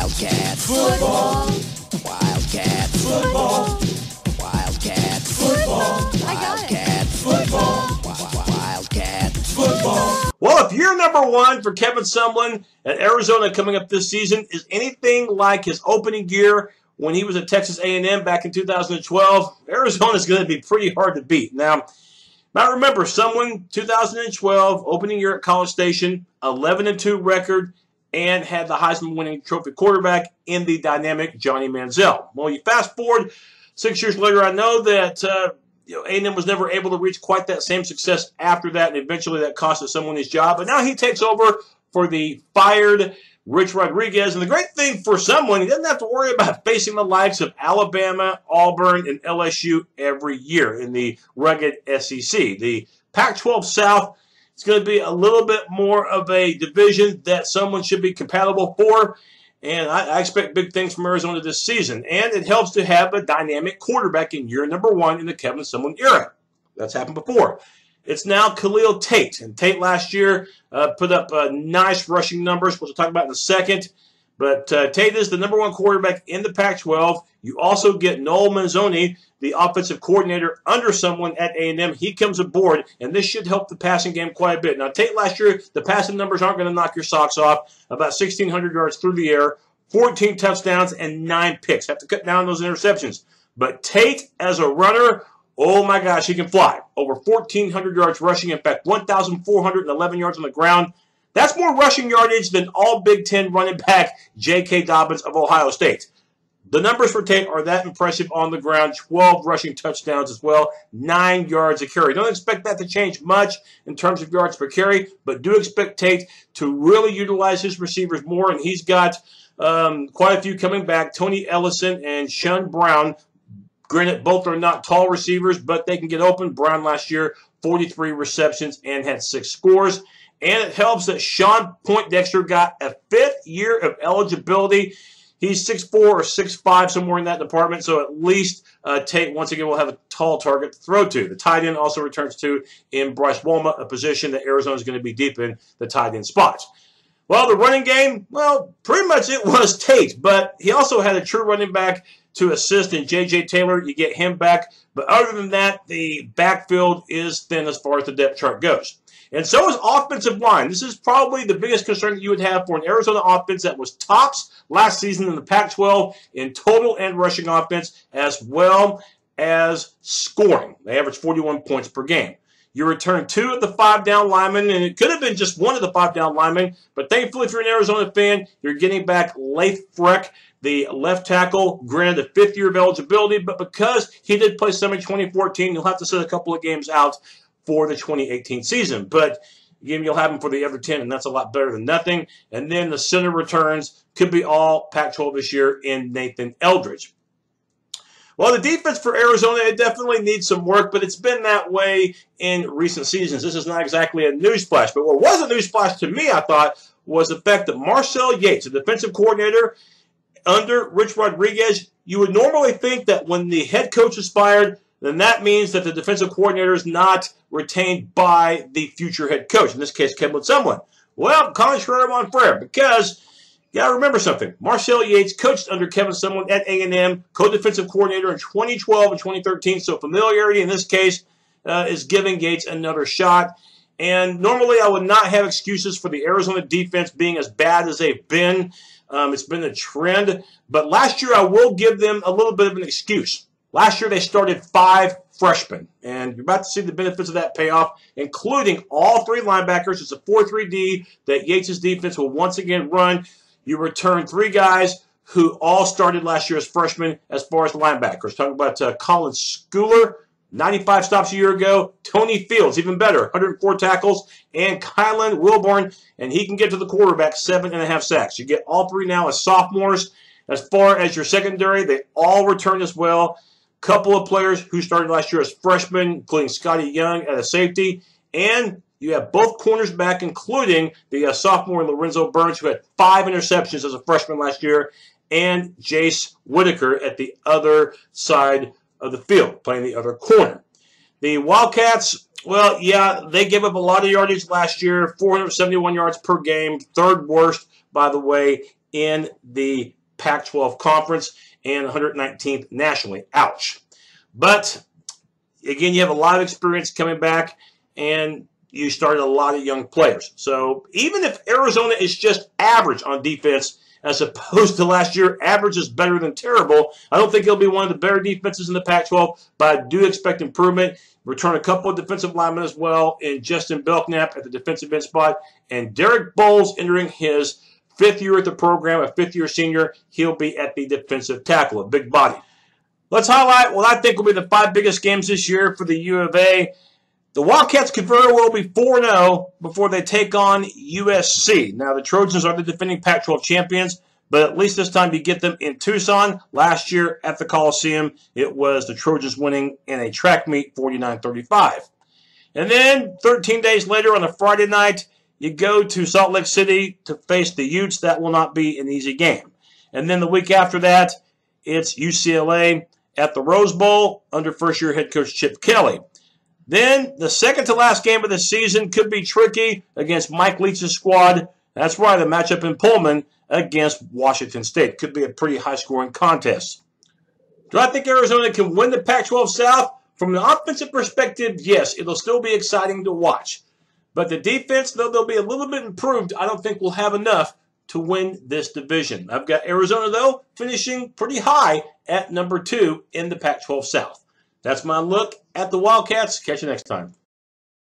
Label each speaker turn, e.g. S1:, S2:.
S1: Wildcats football. Wildcats football. Wildcats football. Wildcats football. Wildcats football.
S2: Well, if you're number one for Kevin Sumlin at Arizona coming up this season is anything like his opening year when he was at Texas A&M back in 2012, Arizona's going to be pretty hard to beat. Now remember, Sumlin, 2012, opening year at College Station, 11-2 record, and had the Heisman winning trophy quarterback in the dynamic Johnny Manziel. Well, you fast forward 6 years later, I know that A&M was never able to reach quite that same success after that, and eventually that costed someone his job. But now he takes over for the fired Rich Rodriguez. And the great thing for Sumlin, he doesn't have to worry about facing the likes of Alabama, Auburn, and LSU every year in the rugged SEC. The Pac-12 South is going to be a little bit more of a division that someone should be compatible for. And I expect big things from Arizona this season. And it helps to have a dynamic quarterback in year number one in the Kevin Sumlin era. That's happened before. It's now Khalil Tate. And Tate last year put up nice rushing numbers, which we'll talk about in a second. But Tate is the number one quarterback in the Pac-12. You also get Noel Manzoni, the offensive coordinator under someone at A&M. He comes aboard, and this should help the passing game quite a bit. Now, Tate last year, the passing numbers aren't going to knock your socks off. About 1,600 yards through the air, 14 touchdowns, and 9 picks. Have to cut down those interceptions. But Tate, as a runner, oh my gosh, he can fly. Over 1,400 yards rushing. In fact, 1,411 yards on the ground. That's more rushing yardage than all Big Ten running back J.K. Dobbins of Ohio State. The numbers for Tate are that impressive on the ground. 12 rushing touchdowns as well. 9 yards a carry. Don't expect that to change much in terms of yards per carry, but do expect Tate to really utilize his receivers more, and he's got quite a few coming back. Tony Ellison and Sean Brown. Granted, both are not tall receivers, but they can get open. Brown last year, 43 receptions and had 6 scores. And it helps that Sean Poindexter got a 5th year of eligibility. He's 6'4" or 6'5", somewhere in that department. So at least Tate, once again, will have a tall target to throw to. The tight end also returns to in Bryce Wolma, a position that Arizona is going to be deep in the tight end spots. Well, the running game, well, pretty much it was Tate. But he also had a true running back to assist in J.J. Taylor. You get him back. But other than that, the backfield is thin as far as the depth chart goes. And so is offensive line. This is probably the biggest concern that you would have for an Arizona offense that was tops last season in the Pac-12 in total and rushing offense, as well as scoring. They averaged 41 points per game. You return 2 of the 5 down linemen, and it could have been just 1 of the 5 down linemen, but thankfully if you're an Arizona fan, you're getting back Leif Freck, the left tackle, granted a 5th year of eligibility, but because he did play some in 2014, you'll have to sit a couple of games out for the 2018 season. But again, you'll have him for the other 10, and that's a lot better than nothing. And then the center returns could be all Pac-12 this year in Nathan Eldridge. Well, the defense for Arizona, it definitely needs some work, but it's been that way in recent seasons. This is not exactly a newsflash, but what was a newsflash to me, I thought, was the fact that Marcel Yates, the defensive coordinator under Rich Rodriguez, you would normally think that when the head coach is fired, then that means that the defensive coordinator is not retained by the future head coach, in this case, Kevin Sumlin. Well, contrary mon frere, because you got to remember something. Marcel Yates coached under Kevin Sumlin at A&M, co-defensive coordinator in 2012 and 2013, so familiarity in this case is giving Yates another shot. And normally I would not have excuses for the Arizona defense being as bad as they've been. It's been a trend. But last year I will give them a little bit of an excuse. Last year, they started 5 freshmen, and you're about to see the benefits of that payoff, including all 3 linebackers. It's a 4-3-D that Yates' defense will once again run. You return 3 guys who all started last year as freshmen as far as linebackers. Talking about Colin Schooler, 95 stops a year ago. Tony Fields, even better, 104 tackles. And Kylan Wilborn, and he can get to the quarterback, 7.5 sacks. You get all 3 now as sophomores. As far as your secondary, they all return as well. Couple of players who started last year as freshmen, including Scotty Young at a safety. And you have both corners back, including the sophomore Lorenzo Burns, who had 5 interceptions as a freshman last year, and Jace Whitaker at the other side of the field, playing the other corner. The Wildcats, well, yeah, they gave up a lot of yardage last year, 471 yards per game, 3rd worst, by the way, in the Pac-12 conference and 119th nationally. Ouch. But again, you have a lot of experience coming back, and you started a lot of young players. So even if Arizona is just average on defense, as opposed to last year, average is better than terrible. I don't think it'll be one of the better defenses in the Pac-12, but I do expect improvement. Return a couple of defensive linemen as well in Justin Belknap at the defensive end spot, and Derek Bowles entering his 5th year at the program, a 5th-year senior. He'll be at the defensive tackle, a big body. Let's highlight what I think will be the 5 biggest games this year for the U of A. The Wildcats could very well be 4-0 before they take on USC. Now, the Trojans are the defending Pac-12 champions, but at least this time you get them in Tucson. Last year at the Coliseum, it was the Trojans winning in a track meet 49-35. And then 13 days later on a Friday night, you go to Salt Lake City to face the Utes. That will not be an easy game. And then the week after that, it's UCLA at the Rose Bowl under first-year head coach Chip Kelly. Then the second to last game of the season could be tricky against Mike Leach's squad. That's right, a matchup in Pullman against Washington State. Could be a pretty high-scoring contest. Do I think Arizona can win the Pac-12 South? From an offensive perspective, yes, it'll still be exciting to watch. But the defense, though they'll be a little bit improved, I don't think we'll have enough to win this division. I've got Arizona, though, finishing pretty high at number 2 in the Pac-12 South. That's my look at the Wildcats. Catch you next time.